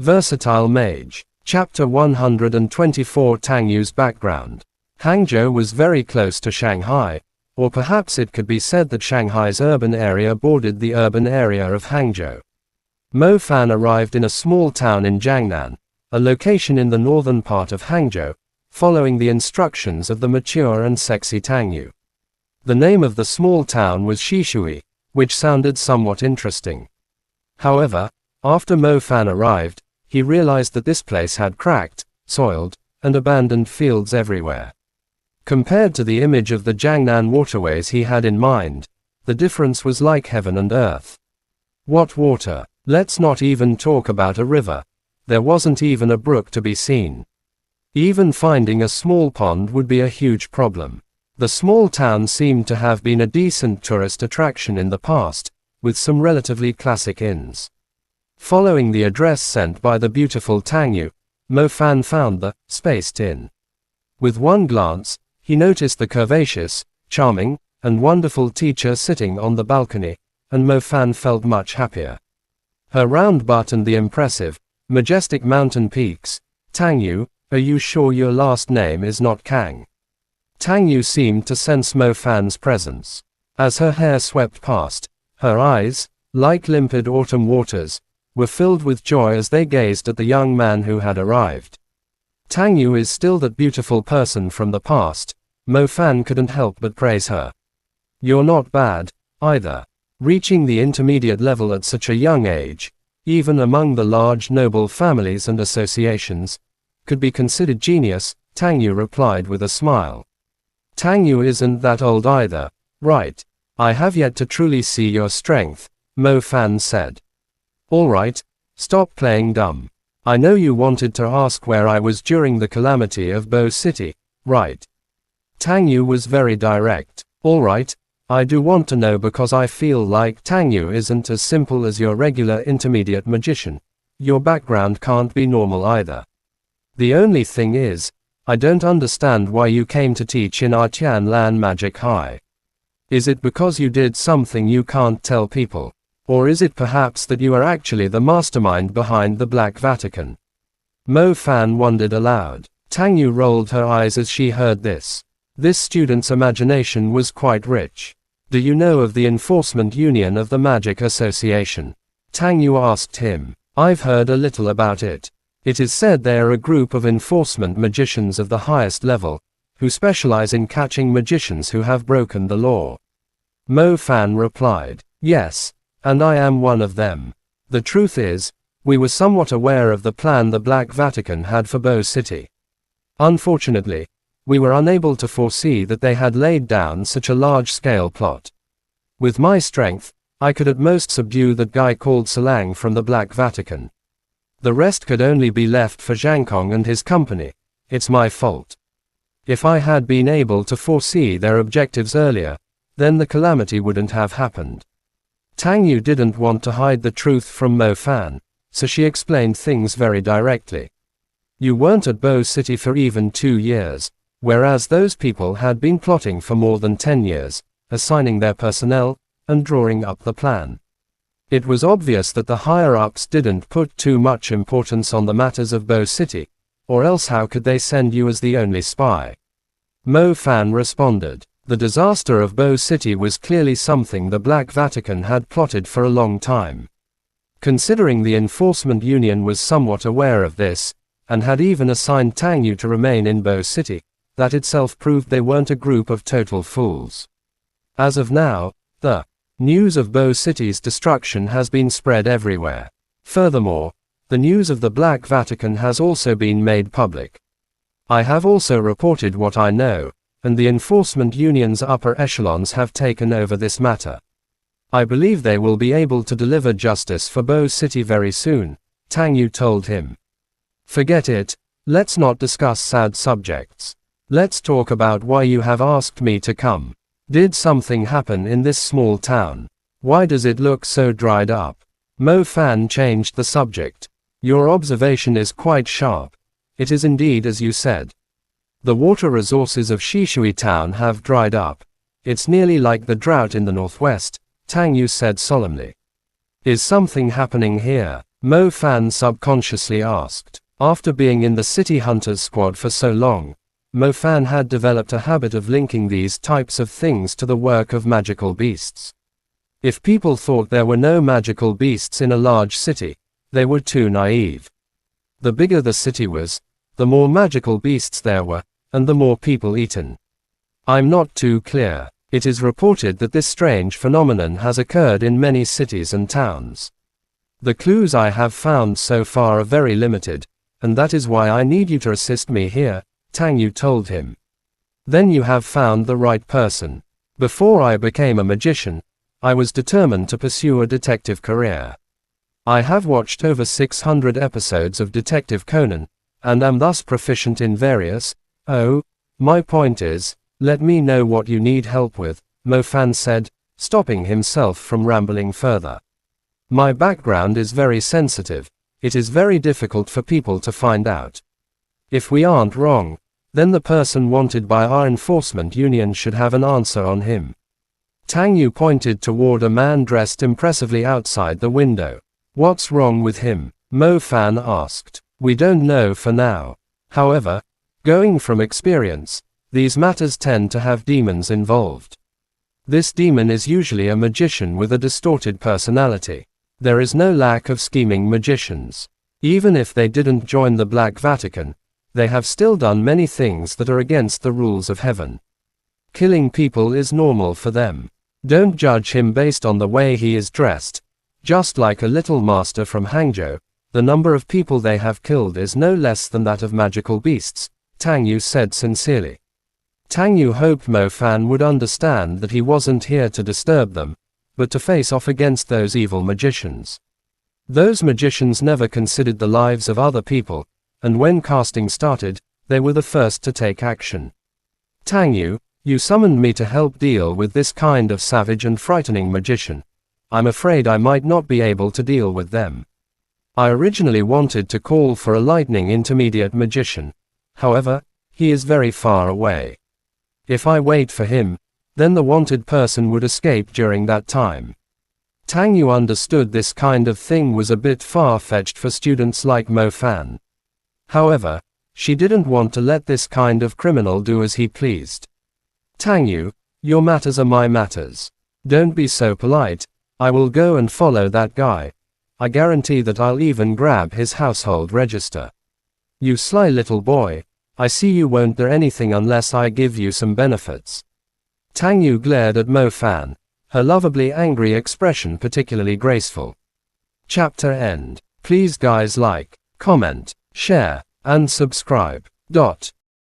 Versatile Mage. Chapter 124. Tangyu's background. Hangzhou was very close to Shanghai, or perhaps it could be said that Shanghai's urban area bordered the urban area of Hangzhou. Mo Fan arrived in a small town in Jiangnan, a location in the northern part of Hangzhou, following the instructions of the mature and sexy Tangyu. The name of the small town was Shishui, which sounded somewhat interesting. However, after Mo Fan arrived, he realized that this place had cracked, soiled, and abandoned fields everywhere. Compared to the image of the Jiangnan waterways he had in mind, the difference was like heaven and earth. What water? Let's not even talk about a river. There wasn't even a brook to be seen. Even finding a small pond would be a huge problem. The small town seemed to have been a decent tourist attraction in the past, with some relatively classic inns. Following the address sent by the beautiful Tangyu, Mo Fan found the Spaced Inn. With one glance, he noticed the curvaceous, charming, and wonderful teacher sitting on the balcony, and Mo Fan felt much happier. Her round butt and the impressive, majestic mountain peaks. Tangyu, are you sure your last name is not Kang? Tangyu seemed to sense Mo Fan's presence. As her hair swept past, her eyes, like limpid autumn waters, were filled with joy as they gazed at the young man who had arrived. Tangyu is still that beautiful person from the past. Mo Fan couldn't help but praise her. You're not bad, either. Reaching the intermediate level at such a young age, even among the large noble families and associations, could be considered genius, Tangyu replied with a smile. Tangyu isn't that old either, right? I have yet to truly see your strength, Mo Fan said. Alright, stop playing dumb. I know you wanted to ask where I was during the calamity of Bo City, right? Tangyu was very direct. Alright, I do want to know because I feel like Tangyu isn't as simple as your regular intermediate magician. Your background can't be normal either. The only thing is, I don't understand why you came to teach in our Tianlan Magic High. Is it because you did something you can't tell people? Or is it perhaps that you are actually the mastermind behind the Black Vatican? Mo Fan wondered aloud. Tangyu rolled her eyes as she heard this. This student's imagination was quite rich. Do you know of the Enforcement Union of the Magic Association? Tangyu asked him. I've heard a little about it. It is said they are a group of enforcement magicians of the highest level, who specialize in catching magicians who have broken the law. Mo Fan replied. Yes. And I am one of them. The truth is, we were somewhat aware of the plan the Black Vatican had for Bo City. Unfortunately, we were unable to foresee that they had laid down such a large-scale plot. With my strength, I could at most subdue that guy called Salang from the Black Vatican. The rest could only be left for Zhang Kong and his company. It's my fault. If I had been able to foresee their objectives earlier, then the calamity wouldn't have happened. Tangyu didn't want to hide the truth from Mo Fan, so she explained things very directly. You weren't at Bo City for even 2 years, whereas those people had been plotting for more than 10 years, assigning their personnel, and drawing up the plan. It was obvious that the higher-ups didn't put too much importance on the matters of Bo City, or else how could they send you as the only spy? Mo Fan responded. The disaster of Bo City was clearly something the Black Vatican had plotted for a long time. Considering the Enforcement Union was somewhat aware of this, and had even assigned Tangyu to remain in Bo City, that itself proved they weren't a group of total fools. As of now, the news of Bo City's destruction has been spread everywhere. Furthermore, the news of the Black Vatican has also been made public. I have also reported what I know, and the Enforcement Union's upper echelons have taken over this matter. I believe they will be able to deliver justice for Bo City very soon, Tangyu told him. Forget it, let's not discuss sad subjects. Let's talk about why you have asked me to come. Did something happen in this small town? Why does it look so dried up? Mo Fan changed the subject. Your observation is quite sharp. It is indeed as you said. The water resources of Shishui town have dried up. It's nearly like the drought in the northwest, Tangyu said solemnly. Is something happening here? Mo Fan subconsciously asked. After being in the City Hunters squad for so long, Mo Fan had developed a habit of linking these types of things to the work of magical beasts. If people thought there were no magical beasts in a large city, they were too naive. The bigger the city was, the more magical beasts there were, and the more people eaten. I'm not too clear. It is reported that this strange phenomenon has occurred in many cities and towns. The clues I have found so far are very limited, and that is why I need you to assist me here, Tang Yu told him. Then you have found the right person. Before I became a magician, I was determined to pursue a detective career. I have watched over 600 episodes of Detective Conan, and am thus proficient in various. My point is, let me know what you need help with, Mo Fan said, stopping himself from rambling further. My background is very sensitive. It is very difficult for people to find out. If we aren't wrong, then the person wanted by our enforcement union should have an answer on him. Tang Yu pointed toward a man dressed impressively outside the window. What's wrong with him? Mo Fan asked. We don't know for now. However, going from experience, these matters tend to have demons involved. This demon is usually a magician with a distorted personality. There is no lack of scheming magicians. Even if they didn't join the Black Vatican, they have still done many things that are against the rules of heaven. Killing people is normal for them. Don't judge him based on the way he is dressed. Just like a little master from Hangzhou, the number of people they have killed is no less than that of magical beasts, Tang Yu said sincerely. Tang Yu hoped Mo Fan would understand that he wasn't here to disturb them, but to face off against those evil magicians. Those magicians never considered the lives of other people, and when casting started, they were the first to take action. Tang Yu, you summoned me to help deal with this kind of savage and frightening magician. I'm afraid I might not be able to deal with them. I originally wanted to call for a lightning intermediate magician. However, he is very far away. If I wait for him, then the wanted person would escape during that time. Tang Yu understood this kind of thing was a bit far-fetched for students like Mo Fan. However, she didn't want to let this kind of criminal do as he pleased. Tang Yu, your matters are my matters. Don't be so polite. I will go and follow that guy. I guarantee that I'll even grab his household register. You sly little boy, I see you won't do anything unless I give you some benefits. Tang Yu glared at Mo Fan, her lovably angry expression particularly graceful. Chapter end. Please guys like, comment, share, and subscribe.